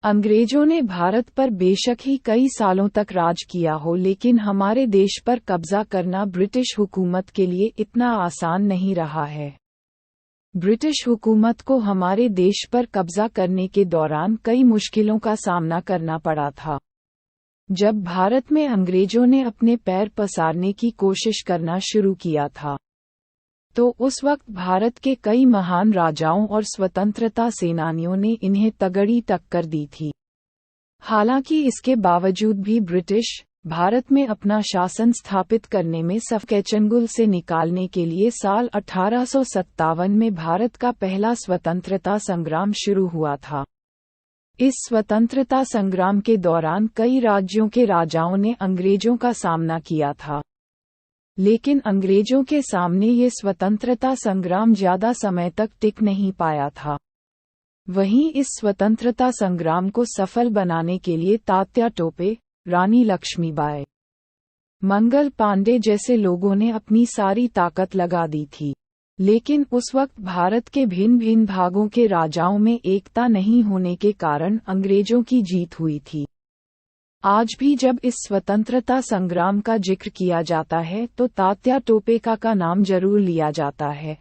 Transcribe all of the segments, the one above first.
अंग्रेजों ने भारत पर बेशक ही कई सालों तक राज किया हो, लेकिन हमारे देश पर कब्जा करना ब्रिटिश हुकूमत के लिए इतना आसान नहीं रहा है। ब्रिटिश हुकूमत को हमारे देश पर कब्जा करने के दौरान कई मुश्किलों का सामना करना पड़ा था। जब भारत में अंग्रेजों ने अपने पैर पसारने की कोशिश करना शुरू किया था, तो उस वक्त भारत के कई महान राजाओं और स्वतंत्रता सेनानियों ने इन्हें तगड़ी टक्कर दी थी। हालांकि इसके बावजूद भी ब्रिटिश भारत में अपना शासन स्थापित करने में सफकेचंगुल से निकालने के लिए साल 1857 में भारत का पहला स्वतंत्रता संग्राम शुरू हुआ था। इस स्वतंत्रता संग्राम के दौरान कई राज्यों के राजाओं ने अंग्रेजों का सामना किया था, लेकिन अंग्रेजों के सामने ये स्वतंत्रता संग्राम ज्यादा समय तक टिक नहीं पाया था। वहीं इस स्वतंत्रता संग्राम को सफल बनाने के लिए तात्या टोपे, रानी लक्ष्मीबाई, मंगल पांडे जैसे लोगों ने अपनी सारी ताकत लगा दी थी। लेकिन उस वक्त भारत के भिन्न भिन्न भागों के राजाओं में एकता नहीं होने के कारण अंग्रेजों की जीत हुई थी। आज भी जब इस स्वतंत्रता संग्राम का जिक्र किया जाता है तो तात्या टोपे का नाम जरूर लिया जाता है।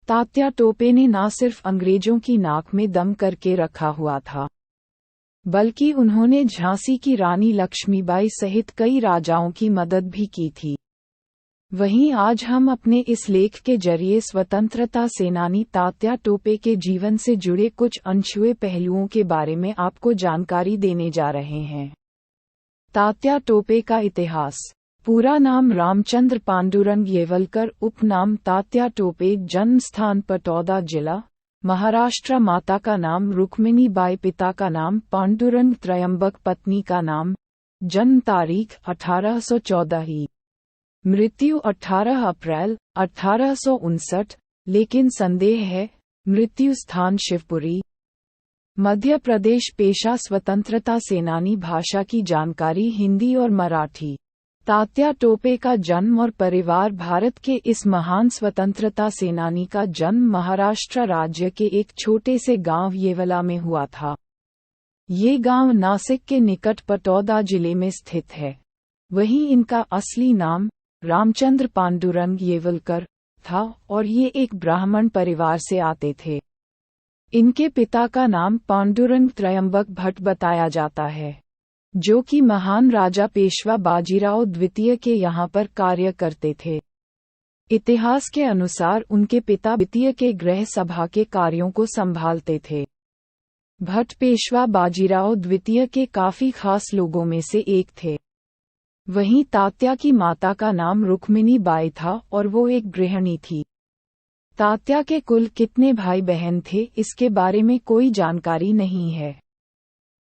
तात्या टोपे ने न सिर्फ अंग्रेजों की नाक में दम करके रखा हुआ था, बल्कि उन्होंने झांसी की रानी लक्ष्मीबाई सहित कई राजाओं की मदद भी की थी। वहीं आज हम अपने इस लेख के जरिए स्वतंत्रता सेनानी तात्या टोपे के जीवन से जुड़े कुछ अनछुए पहलुओं के बारे में आपको जानकारी देने जा रहे हैं। तात्या टोपे का इतिहास। पूरा नाम रामचंद्र पांडुरंग येवलकर, उपनाम तात्या टोपे, जन्म स्थान पटौदा जिला, महाराष्ट्र। माता का नाम रुक्मिणी बाई, पिता का नाम पांडुरंग त्रयंबक, पत्नी का नाम। जन्म तारीख 1814। मृत्यु 18 अप्रैल 1859, लेकिन संदेह है। मृत्यु स्थान शिवपुरी, मध्य प्रदेश। पेशा स्वतंत्रता सेनानी। भाषा की जानकारी हिंदी और मराठी। तात्या टोपे का जन्म और परिवार। भारत के इस महान स्वतंत्रता सेनानी का जन्म महाराष्ट्र राज्य के एक छोटे से गांव येवला में हुआ था। ये गांव नासिक के निकट पटौदा जिले में स्थित है। वहीं इनका असली नाम रामचंद्र पांडुरंग येवलकर था और ये एक ब्राह्मण परिवार से आते थे। इनके पिता का नाम पांडुरंग त्रयंबक भट्ट बताया जाता है, जो कि महान राजा पेशवा बाजीराव द्वितीय के यहाँ पर कार्य करते थे। इतिहास के अनुसार उनके पिता द्वितीय के गृह सभा के कार्यों को संभालते थे। भट्ट पेशवा बाजीराव द्वितीय के काफी खास लोगों में से एक थे। वहीं तात्या की माता का नाम रुक्मिणी बाई था और वो एक गृहिणी थी। तात्या के कुल कितने भाई बहन थे, इसके बारे में कोई जानकारी नहीं है।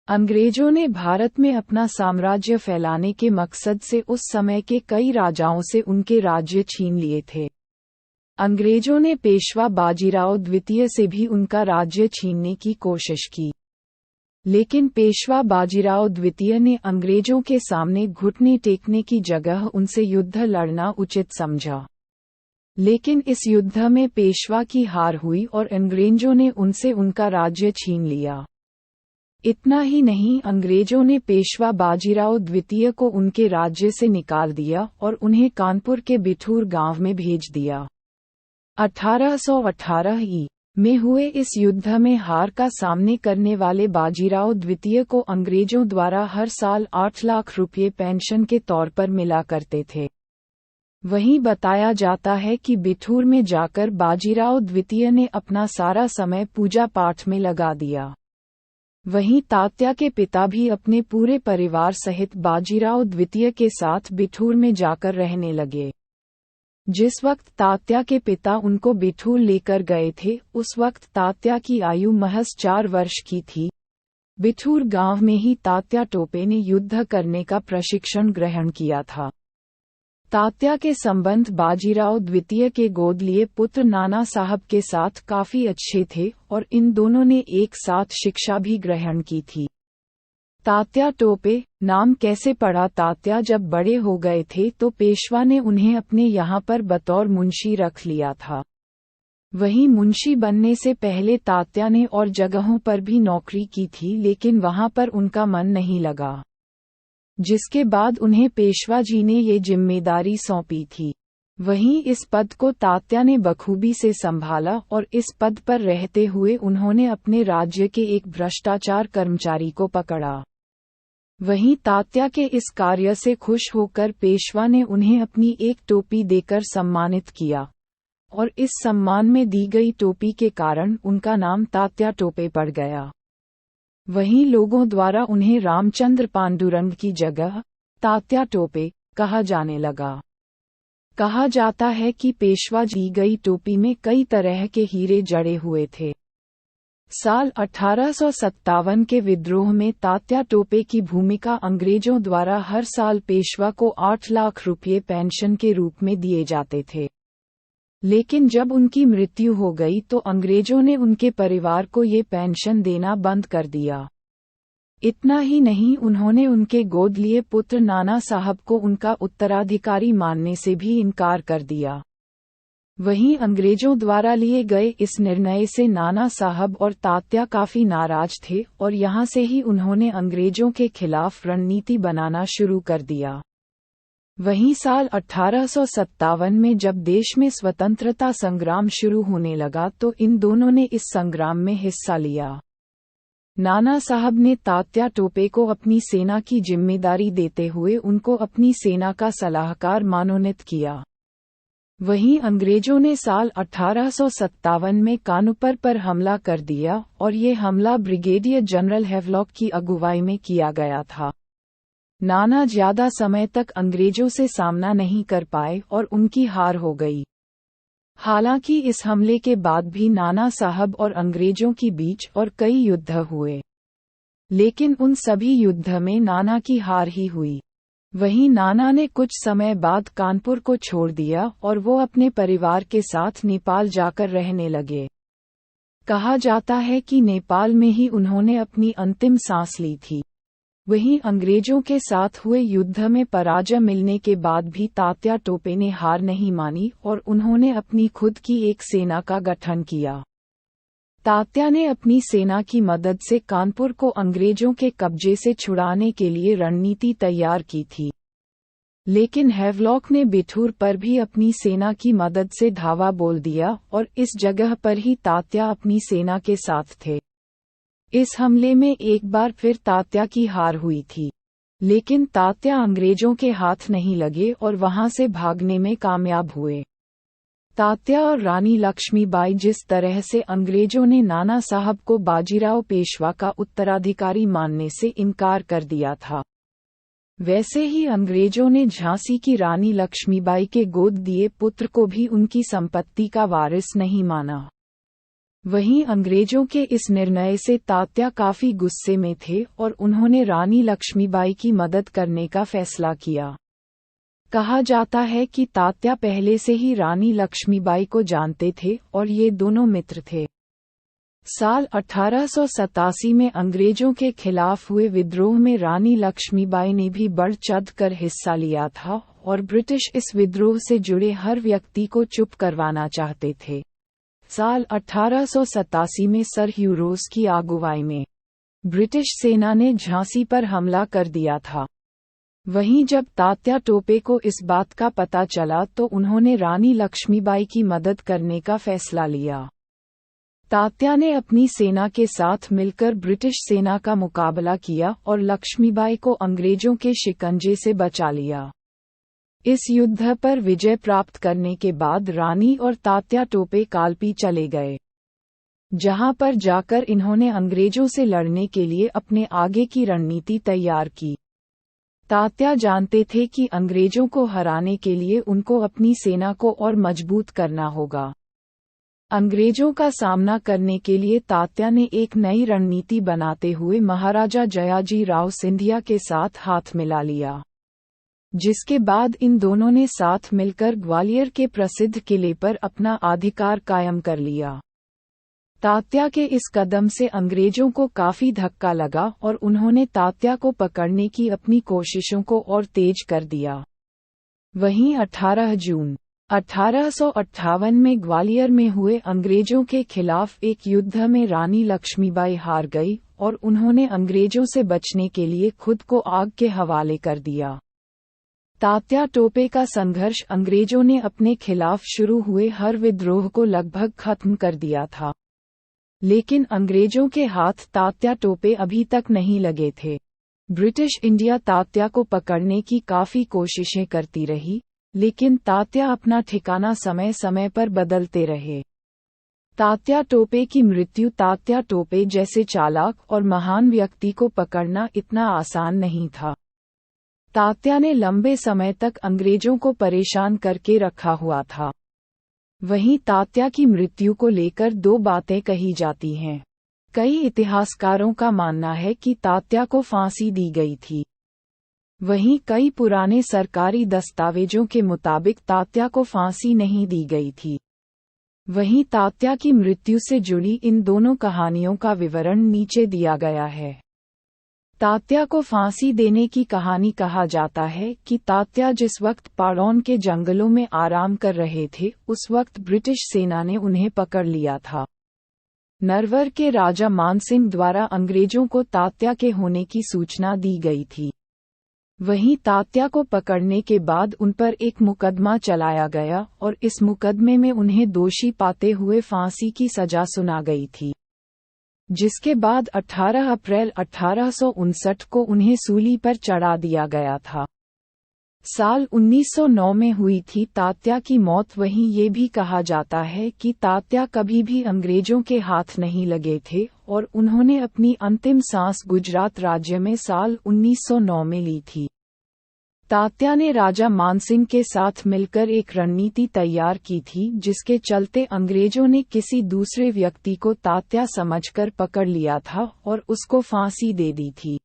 अंग्रेजों ने भारत में अपना साम्राज्य फैलाने के मकसद से उस समय के कई राजाओं से उनके राज्य छीन लिए थे। अंग्रेजों ने पेशवा बाजीराव द्वितीय से भी उनका राज्य छीनने की कोशिश की, लेकिन पेशवा बाजीराव द्वितीय ने अंग्रेजों के सामने घुटने टेकने की जगह उनसे युद्ध लड़ना उचित समझा। लेकिन इस युद्ध में पेशवा की हार हुई और अंग्रेजों ने उनसे उनका राज्य छीन लिया। इतना ही नहीं, अंग्रेजों ने पेशवा बाजीराव द्वितीय को उनके राज्य से निकाल दिया और उन्हें कानपुर के बिठूर गांव में भेज दिया। 1818 ई में हुए इस युद्ध में हार का सामने करने वाले बाजीराव द्वितीय को अंग्रेजों द्वारा हर साल 8 लाख रुपये पेंशन के तौर पर मिला करते थे। वहीं बताया जाता है कि बिठूर में जाकर बाजीराव द्वितीय ने अपना सारा समय पूजा पाठ में लगा दिया। वहीं तात्या के पिता भी अपने पूरे परिवार सहित बाजीराव द्वितीय के साथ बिठूर में जाकर रहने लगे। जिस वक्त तात्या के पिता उनको बिठूर लेकर गए थे, उस वक्त तात्या की आयु महज 4 वर्ष की थी। बिठूर गांव में ही तात्या टोपे ने युद्ध करने का प्रशिक्षण ग्रहण किया था। तात्या के संबंध बाजीराव द्वितीय के गोद लिए पुत्र नाना साहब के साथ काफी अच्छे थे और इन दोनों ने एक साथ शिक्षा भी ग्रहण की थी। तात्या टोपे नाम कैसे पड़ा? तात्या जब बड़े हो गए थे तो पेशवा ने उन्हें अपने यहाँ पर बतौर मुंशी रख लिया था। वहीं मुंशी बनने से पहले तात्या ने और जगहों पर भी नौकरी की थी, लेकिन वहां पर उनका मन नहीं लगा, जिसके बाद उन्हें पेशवा जी ने ये जिम्मेदारी सौंपी थी। वहीं इस पद को तात्या ने बखूबी से संभाला और इस पद पर रहते हुए उन्होंने अपने राज्य के एक भ्रष्टाचार कर्मचारी को पकड़ा। वहीं तात्या के इस कार्य से खुश होकर पेशवा ने उन्हें अपनी एक टोपी देकर सम्मानित किया, और इस सम्मान में दी गई टोपी के कारण उनका नाम तात्या टोपे पड़ गया। वहीं लोगों द्वारा उन्हें रामचंद्र पांडुरंग की जगह तात्या टोपे कहा जाने लगा। कहा जाता है कि पेशवा दी गई टोपी में कई तरह के हीरे जड़े हुए थे। साल 1857 के विद्रोह में तात्या टोपे की भूमिका अंग्रेजों द्वारा हर साल पेशवा को 8 लाख रुपये पेंशन के रूप में दिए जाते थे। लेकिन जब उनकी मृत्यु हो गई तो अंग्रेजों ने उनके परिवार को ये पेंशन देना बंद कर दिया। इतना ही नहीं, उन्होंने उनके गोद लिए पुत्र नाना साहब को उनका उत्तराधिकारी मानने से भी इनकार कर दिया। वहीं अंग्रेजों द्वारा लिए गए इस निर्णय से नाना साहब और तात्या काफी नाराज थे और यहाँ से ही उन्होंने अंग्रेजों के खिलाफ रणनीति बनाना शुरू कर दिया। वहीं साल 1857 में जब देश में स्वतंत्रता संग्राम शुरू होने लगा तो इन दोनों ने इस संग्राम में हिस्सा लिया। नाना साहब ने तात्या टोपे को अपनी सेना की जिम्मेदारी देते हुए उनको अपनी सेना का सलाहकार मनोनीत किया। वहीं अंग्रेजों ने साल 1857 में कानूपर पर हमला कर दिया और ये हमला ब्रिगेडियर जनरल हैवलॉक की अगुवाई में किया गया था। नाना ज्यादा समय तक अंग्रेजों से सामना नहीं कर पाए और उनकी हार हो गई। हालांकि इस हमले के बाद भी नाना साहब और अंग्रेजों के बीच और कई युद्ध हुए, लेकिन उन सभी युद्ध में नाना की हार ही हुई। वहीं नाना ने कुछ समय बाद कानपुर को छोड़ दिया और वो अपने परिवार के साथ नेपाल जाकर रहने लगे। कहा जाता है कि नेपाल में ही उन्होंने अपनी अंतिम सांस ली थी। वहीं अंग्रेजों के साथ हुए युद्ध में पराजय मिलने के बाद भी तात्या टोपे ने हार नहीं मानी और उन्होंने अपनी खुद की एक सेना का गठन किया। तात्या ने अपनी सेना की मदद से कानपुर को अंग्रेजों के कब्जे से छुड़ाने के लिए रणनीति तैयार की थी, लेकिन हैवलॉक ने बिठूर पर भी अपनी सेना की मदद से धावा बोल दिया और इस जगह पर ही तात्या अपनी सेना के साथ थे। इस हमले में एक बार फिर तात्या की हार हुई थी, लेकिन तात्या अंग्रेजों के हाथ नहीं लगे और वहां से भागने में कामयाब हुए। तात्या और रानी लक्ष्मीबाई जिस तरह से अंग्रेजों ने नाना साहब को बाजीराव पेशवा का उत्तराधिकारी मानने से इनकार कर दिया था, वैसे ही अंग्रेजों ने झांसी की रानी लक्ष्मीबाई के गोद दिए पुत्र को भी उनकी संपत्ति का वारिस नहीं माना। वहीं अंग्रेजों के इस निर्णय से तात्या काफी गुस्से में थे और उन्होंने रानी लक्ष्मीबाई की मदद करने का फैसला किया। कहा जाता है कि तात्या पहले से ही रानी लक्ष्मीबाई को जानते थे और ये दोनों मित्र थे। साल 1887 में अंग्रेजों के खिलाफ हुए विद्रोह में रानी लक्ष्मीबाई ने भी बढ़ चढ़कर हिस्सा लिया था और ब्रिटिश इस विद्रोह से जुड़े हर व्यक्ति को चुप करवाना चाहते थे। साल 1887 में सर ह्यू रोज की अगुवाई में ब्रिटिश सेना ने झांसी पर हमला कर दिया था। वहीं जब तात्या टोपे को इस बात का पता चला तो उन्होंने रानी लक्ष्मीबाई की मदद करने का फैसला लिया। तात्या ने अपनी सेना के साथ मिलकर ब्रिटिश सेना का मुकाबला किया और लक्ष्मीबाई को अंग्रेजों के शिकंजे से बचा लिया। इस युद्ध पर विजय प्राप्त करने के बाद रानी और तात्या टोपे कालपी चले गए, जहां पर जाकर इन्होंने अंग्रेजों से लड़ने के लिए अपने आगे की रणनीति तैयार की। तात्या जानते थे कि अंग्रेजों को हराने के लिए उनको अपनी सेना को और मजबूत करना होगा। अंग्रेजों का सामना करने के लिए तात्या ने एक नई रणनीति बनाते हुए महाराजा जयाजी राव सिंधिया के साथ हाथ मिला लिया, जिसके बाद इन दोनों ने साथ मिलकर ग्वालियर के प्रसिद्ध किले पर अपना अधिकार कायम कर लिया। तात्या के इस कदम से अंग्रेजों को काफी धक्का लगा और उन्होंने तात्या को पकड़ने की अपनी कोशिशों को और तेज कर दिया। वहीं 18 जून 1858 में ग्वालियर में हुए अंग्रेजों के खिलाफ एक युद्ध में रानी लक्ष्मीबाई हार गई और उन्होंने अंग्रेजों से बचने के लिए खुद को आग के हवाले कर दिया। तात्या टोपे का संघर्ष अंग्रेजों ने अपने खिलाफ शुरू हुए हर विद्रोह को लगभग खत्म कर दिया था, लेकिन अंग्रेजों के हाथ तात्या टोपे अभी तक नहीं लगे थे। ब्रिटिश इंडिया तात्या को पकड़ने की काफी कोशिशें करती रही, लेकिन तात्या अपना ठिकाना समय समय पर बदलते रहे। तात्या टोपे की मृत्यु तात्या टोपे जैसे चालाक और महान व्यक्ति को पकड़ना इतना आसान नहीं था। तात्या ने लंबे समय तक अंग्रेजों को परेशान करके रखा हुआ था। वहीं तात्या की मृत्यु को लेकर दो बातें कही जाती हैं। कई इतिहासकारों का मानना है कि तात्या को फांसी दी गई थी। वहीं कई पुराने सरकारी दस्तावेजों के मुताबिक तात्या को फांसी नहीं दी गई थी। वहीं तात्या की मृत्यु से जुड़ी इन दोनों कहानियों का विवरण नीचे दिया गया है। तात्या को फांसी देने की कहानी कहा जाता है कि तात्या जिस वक्त पाड़ौन के जंगलों में आराम कर रहे थे, उस वक्त ब्रिटिश सेना ने उन्हें पकड़ लिया था। नरवर के राजा मानसिंह द्वारा अंग्रेजों को तात्या के होने की सूचना दी गई थी। वहीं तात्या को पकड़ने के बाद उन पर एक मुकदमा चलाया गया और इस मुकदमे में उन्हें दोषी पाते हुए फांसी की सजा सुना गई थी, जिसके बाद 18 अप्रैल 1859 को उन्हें सूली पर चढ़ा दिया गया था। साल 1909 में हुई थी तात्या की मौत। वहीं ये भी कहा जाता है कि तात्या कभी भी अंग्रेजों के हाथ नहीं लगे थे और उन्होंने अपनी अंतिम सांस गुजरात राज्य में साल 1909 में ली थी। तात्या ने राजा मानसिंह के साथ मिलकर एक रणनीति तैयार की थी, जिसके चलते अंग्रेजों ने किसी दूसरे व्यक्ति को तात्या समझकर पकड़ लिया था और उसको फांसी दे दी थी।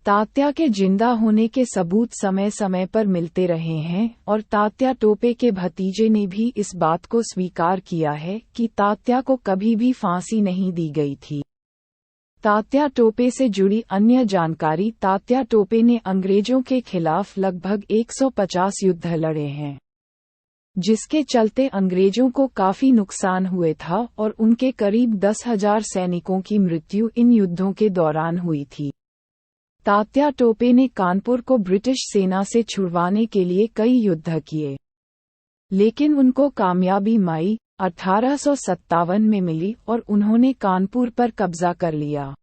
तात्या के जिंदा होने के सबूत समय समय पर मिलते रहे हैं और तात्या टोपे के भतीजे ने भी इस बात को स्वीकार किया है कि तात्या को कभी भी फांसी नहीं दी गई थी। तात्या टोपे से जुड़ी अन्य जानकारी। तात्या टोपे ने अंग्रेजों के खिलाफ लगभग 150 युद्ध लड़े हैं, जिसके चलते अंग्रेजों को काफी नुकसान हुए था और उनके करीब 10,000 सैनिकों की मृत्यु इन युद्धों के दौरान हुई थी। तात्या टोपे ने कानपुर को ब्रिटिश सेना से छुड़वाने के लिए कई युद्ध किए, लेकिन उनको कामयाबी मई 1857 में मिली और उन्होंने कानपुर पर कब्जा कर लिया।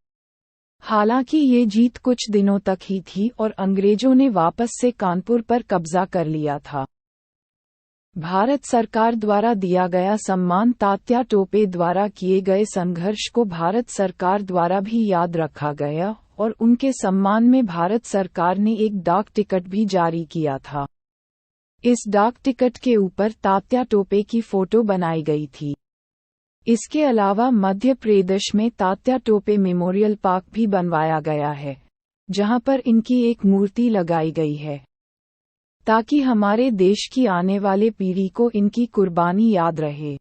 हालांकि ये जीत कुछ दिनों तक ही थी और अंग्रेजों ने वापस से कानपुर पर कब्जा कर लिया था। भारत सरकार द्वारा दिया गया सम्मान। तात्या टोपे द्वारा किए गए संघर्ष को भारत सरकार द्वारा भी याद रखा गया और उनके सम्मान में भारत सरकार ने एक डाक टिकट भी जारी किया था। इस डाक टिकट के ऊपर तात्या टोपे की फोटो बनाई गई थी। इसके अलावा मध्य प्रदेश में तात्या टोपे मेमोरियल पार्क भी बनवाया गया है, जहां पर इनकी एक मूर्ति लगाई गई है, ताकि हमारे देश की आने वाले पीढ़ी को इनकी कुर्बानी याद रहे।